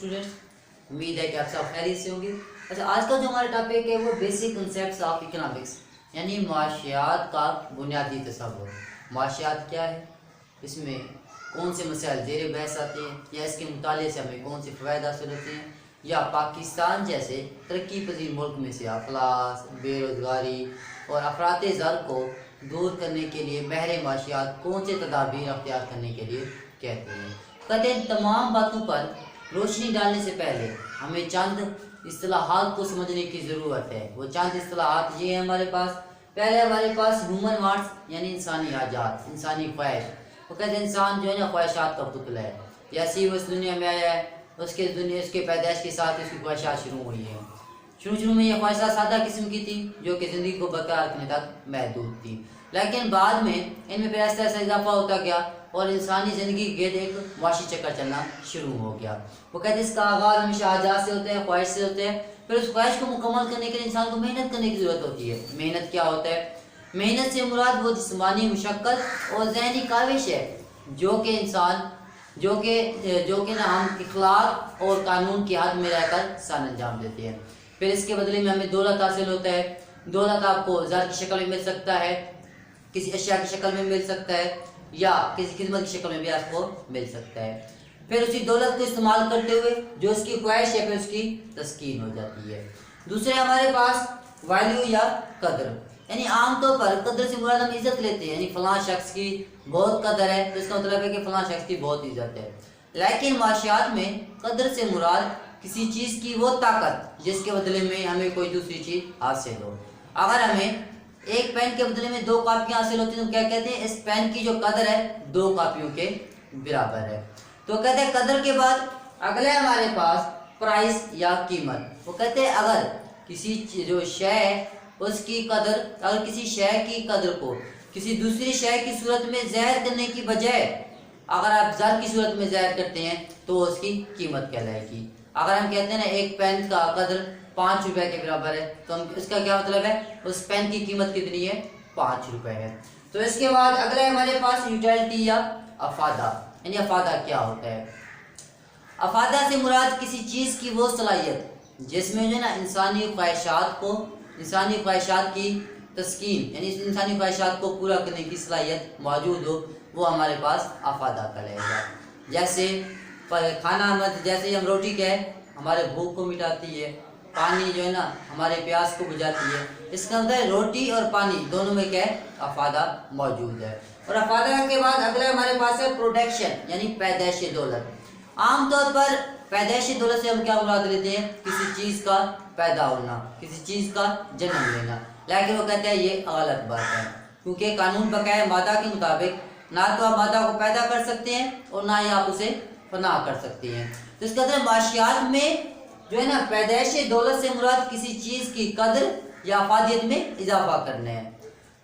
Students, उम्मीद है कि आप सब खैरियत से होंगे। अच्छा, आज का जो हमारा टॉपिक है वो बेसिक कंसेप्ट्स ऑफ इकोनॉमिक्स यानी माशियात का बुनियादी तसव्वुर। माशियात क्या है, इसमें कौन से मसाइल ज़ेर बहस आते हैं, या इसके मुताले से हमें कौन से फ़वाइद हासिल होते हैं, या पाकिस्तान जैसे तरक्की पजीर मुल्क में से अफलास, बेरोज़गारी और अफरात ज़र को दूर करने के लिए बहरे माशियात कौन से तदाबीर अख्तियार करने के लिए कहते हैं। कहते हैं तमाम बातों पर रोशनी डालने से पहले हमें चंद इस्तिलाहात को समझने की ज़रूरत है। वो चंद इस्तिलाहात ये हैं हमारे पास। पहले हमारे पास ह्यूमन वांट्स यानी इंसानी हाजात, इंसानी ख्वाहिश। वो कहते हैं इंसान जो है ना ख्वाहिशात का पुतला है। जैसे वो इस दुनिया में आया है उसके पैदाइश के साथ उसकी ख्वाहिशात शुरू हुई हैं। शुरू में ये ख्वाहिशात सादा किस्म की थी जो कि ज़िंदगी को बरकरार रखने तक महदूद थी, लेकिन बाद में इनमें फिर ऐसा ऐसा इजाफा होता गया और इंसानी ज़िंदगी के एक वाशी चक्कर चलना शुरू हो गया। वो कहते हैं इसका आगाज़ हमेशा हाजात से होता है, ख्वाहिश से होते हैं। फिर उस ख्वाहिश को मुकम्मल करने के लिए इंसान को मेहनत करने की ज़रूरत होती है। मेहनत क्या होता है? मेहनत से मुराद वो जिस्मानी मुशक्क़त और ज़हनी काविश है जो कि इंसान जो कि ना हम इखलाक और कानून की हद में रहकर सान अंजाम देते हैं। फिर इसके बदले में हमें दौलत हासिल होता है। दौलत आपको ज़र की शक्ल में मिल सकता है, किसी अशिया की शक्ल में मिल सकता है, या किसी खिदमत की शक्ल में भी आपको मिल सकता है। फिर उसी दौलत को इस्तेमाल करते हुए जो उसकी ख्वाहिश है फिर उसकी तस्कीन हो जाती है। दूसरे हमारे पास वैल्यू या कदर, यानी आमतौर पर कदर से मुराद हम इज्जत लेते हैं, यानी फलां शख्स की बहुत कदर है तो इसका मतलब है कि फलां शख्स की बहुत इज्जत है। लेकिन माशियात में कदर से मुराद किसी चीज़ की वो ताकत जिसके बदले में हमें कोई दूसरी चीज़ हासिल हो। अगर हमें एक पेन के बदले में 2 कापियाँ हासिल होती हैं तो क्या कहते हैं? इस पेन की जो कदर है 2 कापियों के बराबर है। तो कहते हैं कदर के बाद अगले हमारे पास प्राइस या कीमत। वो कहते हैं अगर किसी जो शय है उसकी कदर, अगर किसी शय की कदर को किसी दूसरी शय की सूरत में ज़ाहिर करने की बजाय अगर आप ज़र की सूरत में ज़ाहिर करते हैं तो उसकी कीमत कहलाएगी। अगर हम कहते हैं ना एक पेन का कदर 5 रुपए के बराबर है तो हम इसका क्या मतलब है? उस पेन की कीमत कितनी है? 5 रुपए है। तो इसके बाद अगला हमारे पास यूटिलिटी या अफादा, यानी अफादा क्या होता है? अफादा से मुराद किसी चीज़ की वो सलाहियत जिसमें जो ना इंसानी ख्वाहिशात की तस्कीन यानी इंसानी ख्वाहिशात को पूरा करने की सलाहियत मौजूद हो, वो हमारे पास अफादा कहलाएगा। जैसे जैसे हम रोटी क्या है हमारे भूख को मिटाती है, पानी जो है ना हमारे प्यास को बुझाती है। इसका मतलब रोटी और पानी दोनों में क्या है? अफादा मौजूद है। और अफादा के बाद अगला हमारे पास है प्रोडक्शन यानी पैदाइश दौलत। आमतौर पर पैदाइश दौलत से हम क्या मुराद लेते हैं? किसी चीज़ का पैदा होना, किसी चीज़ का जन्म लेना। लेकिन वो कहते हैं ये गलत बात है, क्योंकि कानून बकाया मादा के मुताबिक ना तो आप मादा को पैदा कर सकते हैं और ना ही आप उसे फना कर सकते हैं। तो इसका मतलब माशियात में जो है ना पैदाइश दौलत से मुराद किसी चीज़ की कदर या अफादियत में इजाफा करना है।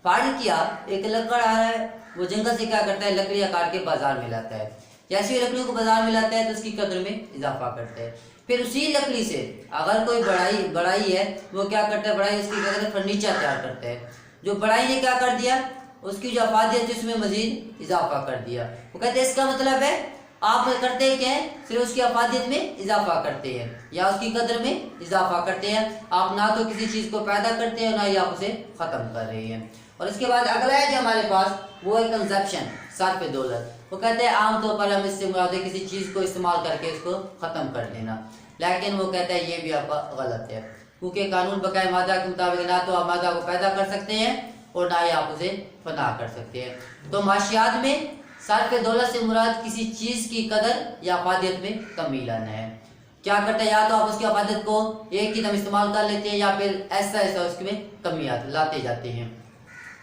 फाड़ किया एक लकड़ आ रहा है, वो जंगल से क्या करता है? लकड़ियाँ काट के बाजार में लाता है। जैसे ही लकड़ियों को बाजार में लाता है तो उसकी कदर में इजाफा करता है। फिर उसी लकड़ी से अगर कोई बढ़ाई है वो क्या करता है? बढ़ाई उसकी क्या करता है? फर्नीचर तैयार करता है। जो बढ़ाई ने क्या कर दिया? उसकी जो अफादियत है उसमें मजीद इजाफा कर दिया। वो कहते हैं इसका मतलब है आप करते हैं क्या है? सिर्फ उसकी अफादियत में इजाफा करते हैं या उसकी कदर में इजाफा करते हैं। आप ना तो किसी चीज़ को पैदा करते हैं ना ही आप उसे ख़त्म कर रहे हैं। और इसके बाद अगला है जो हमारे पास वो है कंजप्शन, सर्फ दौलत। वो कहते हैं आमतौर पर हम इससे मुराद है किसी चीज़ को इस्तेमाल करके उसको ख़त्म कर देना, लेकिन वो कहता है ये भी आपका गलत है, क्योंकि कानून बकाया मादा के मुताबिक ना तो आप मादा को पैदा कर सकते हैं और ना ही आप उसे फना कर सकते हैं। तो माशियात में सर्फ दौलत से मुराद किसी चीज़ की कदर या अफादियत में कमी लाना है। क्या करते हैं? या तो आप उसकी अफादियत को एक ही दम इस्तेमाल कर लेते हैं या फिर ऐसा ऐसा उसमें कमी लाते जाते हैं।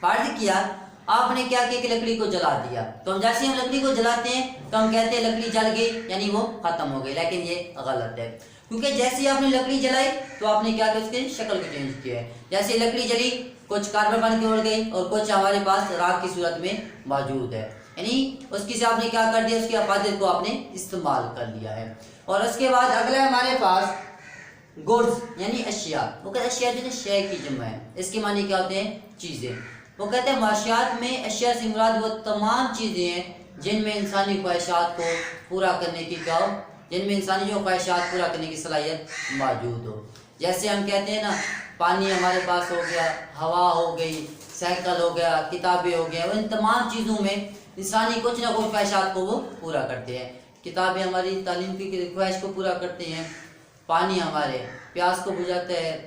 फार्ज किया आपने क्या किया कि लकड़ी को जला दिया, तो हम जैसे हम लकड़ी को जलाते हैं तो हम कहते हैं लकड़ी जल गई यानी वो खत्म हो गई, लेकिन ये गलत है, क्योंकि जैसे ही आपने लकड़ी जलाई तो आपने क्या किया? उसकी शक्ल को चेंज किया है। जैसे लकड़ी जली कुछ कार्बन बन के उड़ गई और कुछ हमारे पास राख की सूरत में मौजूद है, यानी उसकी से आपने क्या कर दिया? उसकी अफादियत को आपने इस्तेमाल कर लिया है। और उसके बाद अगला हमारे पास गुड्स यानी अशिया। वो कहते हैं अशिया जो शय की जमा है, इसके मानी क्या होते हैं? चीज़ें। वो कहते हैं माशियात में अशिया से मुराद वो तमाम चीज़ें हैं जिनमें इंसानी ख्वाहिशात को पूरा करने की क्या جن میں انسانی جو خواہشات پورا کرنے کی صلاحیت موجود ہو. جیسے ہم کہتے ہیں نا پانی ہمارے پاس ہو گیا، ہوا ہو گئی، سائیکل ہو گیا، کتابیں ہو گیا، ان تمام چیزوں میں انسانی کچھ نہ کچھ خواہشات کو وہ پورا کرتے ہیں. کتابیں ہماری تعلیم کی خواہش کو پورا کرتے ہیں، پانی ہمارے پیاس کو بجھاتا ہے،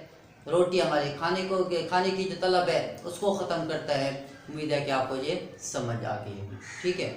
روٹی ہمارے کھانے کی جو طلب ہے اس کو ختم کرتا ہے. امید ہے کہ آپ کو یہ سمجھ آ گئی ہے. ٹھیک ہے.